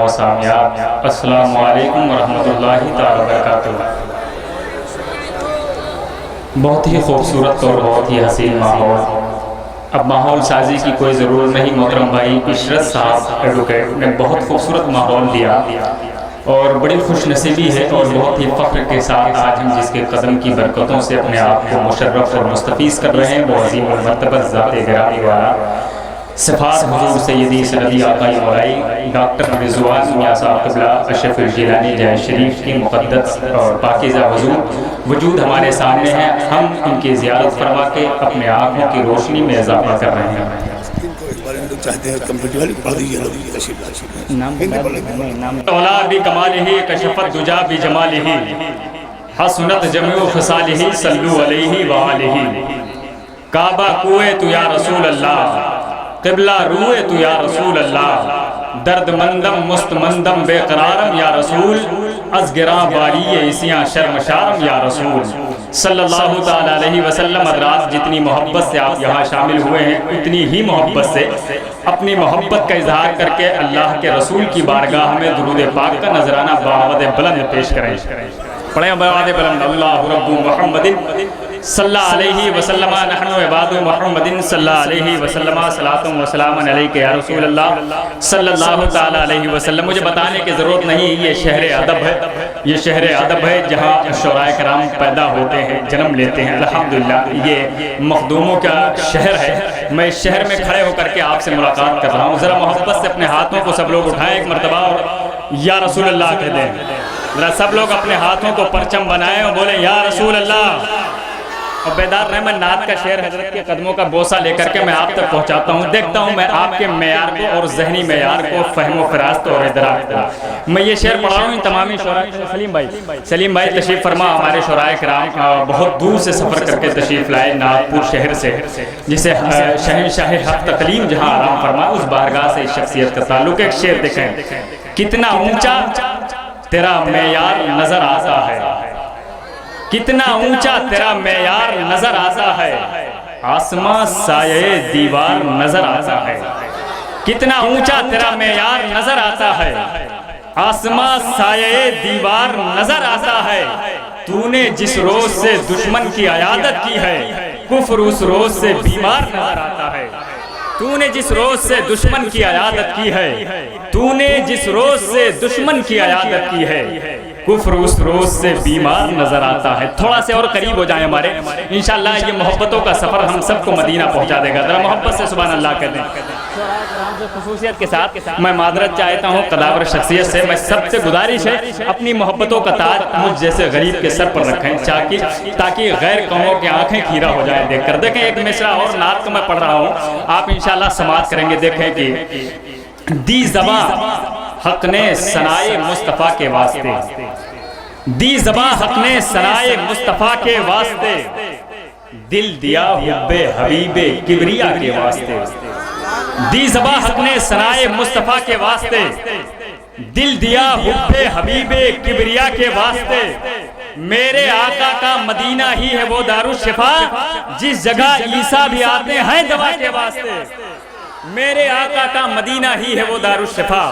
و سامیات، السلام علیکم ورحمۃ اللہ تعالی وبرکاتہ۔ بہت ہی خوبصورت اور بہت ہی حسین ماحول، اب ماحول سازی کی کوئی ضرورت نہیں، محترم بھائی عشرت صاحب ایڈوکیٹ نے بہت خوبصورت ماحول دیا اور بڑی خوش نصیبی ہے اور بہت ہی فخر کے ساتھ آج ہم جس کے قدم کی برکتوں سے اپنے آپ کو مشرف اور مستفیض کر رہے ہیں، وہ عظیم المرتبت ذات گرامی والا صفات حضور سیدی سندی آقائی مولائی ڈاکٹر رضوان میاں صاحب قبلہ اشرف الجیلانی جائے شریف کی مقدس اور پاکیزہ حضور وجود ہمارے سامنے ہیں، ہم ان کی زیارت فرما کے اپنے آنکھوں کی روشنی میں اضافہ کر رہے ہیں۔ اولا بکمالہ کشفت دجا بجمالہ حسنت جمع خصالہ صلو علیہ وآلہ، کعبہ کوئے تو یا رسول اللہ، قبلہ روئے تو یا رسول اللہ، درد مندم مستمندم بے قرارم یا رسول، از گراں بالی ایسیاں شرم شارم یا رسول صلی اللہ تعالیٰ علیہ وسلم۔ حضرات جتنی محبت سے آپ یہاں شامل ہوئے ہیں اتنی ہی محبت سے اپنی محبت کا اظہار کر کے اللہ کے رسول کی بارگاہ میں درود پاک کا نذرانہ بآواد بلند پیش کریں۔ پڑھیں بآواد بلند، اللہ رب محمد صلی اللہ علیہ وسلم، نحن عباد محمد صلی اللہ علیہ وسلم، صلاۃ و سلام علیک یا رسول اللہ صلی اللہ تعالیٰ علیہ وسلم۔ مجھے بتانے کی ضرورت نہیں، یہ شہر ادب ہے، یہ شہر ادب ہے جہاں شعراء کرام پیدا ہوتے ہیں، جنم لیتے ہیں۔ الحمدللہ یہ مخدوموں کا شہر ہے، میں اس شہر میں کھڑے ہو کر کے آپ سے ملاقات کر رہا ہوں۔ ذرا محبت سے اپنے ہاتھوں کو سب لوگ اٹھائیں ایک مرتبہ اور یا رسول اللہ کہہ دیں۔ ذرا سب لوگ اپنے ہاتھوں کو پرچم بنائیں اور بولیں یا رسول اللہ۔ اور بیدار رہے، میں نعت کا شعر حضرت کے قدموں کا بوسہ لے کر کے میں آپ تک پہنچاتا ہوں، دیکھتا ہوں میں آپ کے معیار کو اور ذہنی معیار کو، فہم و فراست اور ادراک کو۔ میں یہ شعر پڑھا ہوں ان تمامی شعراء۔ سلیم بھائی تشریف فرما، ہمارے شعراء کرام بہت دور سے سفر کر کے تشریف لائے ناگپور شہر سے، جسے شہنشاہ حق تقلیم جہاں آرام فرما، اس بارگاہ سے اس شخصیت کا تعلق۔ ایک شعر دیکھیں، کتنا اونچا تیرا معیار نظر آتا ہے، کتنا اونچا تیرا معیار نظر آتا ہے، آسماں سایہ دیوار نظر آتا ہے۔ کتنا اونچا تیرا معیار نظر آتا ہے، آسماں سایہ دیوار نظر آتا ہے۔ تو نے جس روز سے دشمن کی عیادت کی ہے، کفر اس روز سے بیمار نظر آتا ہے۔ تو نے جس روز سے دشمن کی عیادت کی ہے، تو نے جس روز سے دشمن کی عیادت کی ہے، کفر اس روز سے بیمار نظر آتا ہے۔ تھوڑا سے اور قریب ہو جائیں ہمارے، انشاءاللہ یہ محبتوں کا سفر ہم سب کو مدینہ پہنچا دے گا۔ ذرا محبت سے سبحان اللہ کہہ دیں۔ خصوصیت کے ساتھ میں معذرت چاہتا ہوں قداور شخصیت سے، میں سب سے گزارش ہے اپنی محبتوں کا تاج مجھ جیسے غریب کے سر پر رکھیں تاکہ غیر قوموں کی آنکھیں کھیرا ہو جائیں دیکھ کر۔ دیکھیں ایک مصرع اور نعت کو میں پڑھ رہا ہوں، آپ انشاءاللہ سماعت کریں گے۔ دیکھیں کہ دی زباں حق نے ثنائے مصطفیٰ کے واسطے، دی زباں حق نے ثنائے مصطفیٰ کے واسطے، دل دیا حب حبیب کبریا کے واسطے۔ دی زباں حق نے ثنائے مصطفیٰ کے واسطے، دل دیا حب حبیب کبریا کے واسطے۔ میرے آقا کا مدینہ ہی ہے وہ دارالشفا، جس جگہ عیسیٰ بھی آتے ہیں دوا کے واسطے۔ میرے آقا کا مدینہ ہی ہے وہ دارالشفا۔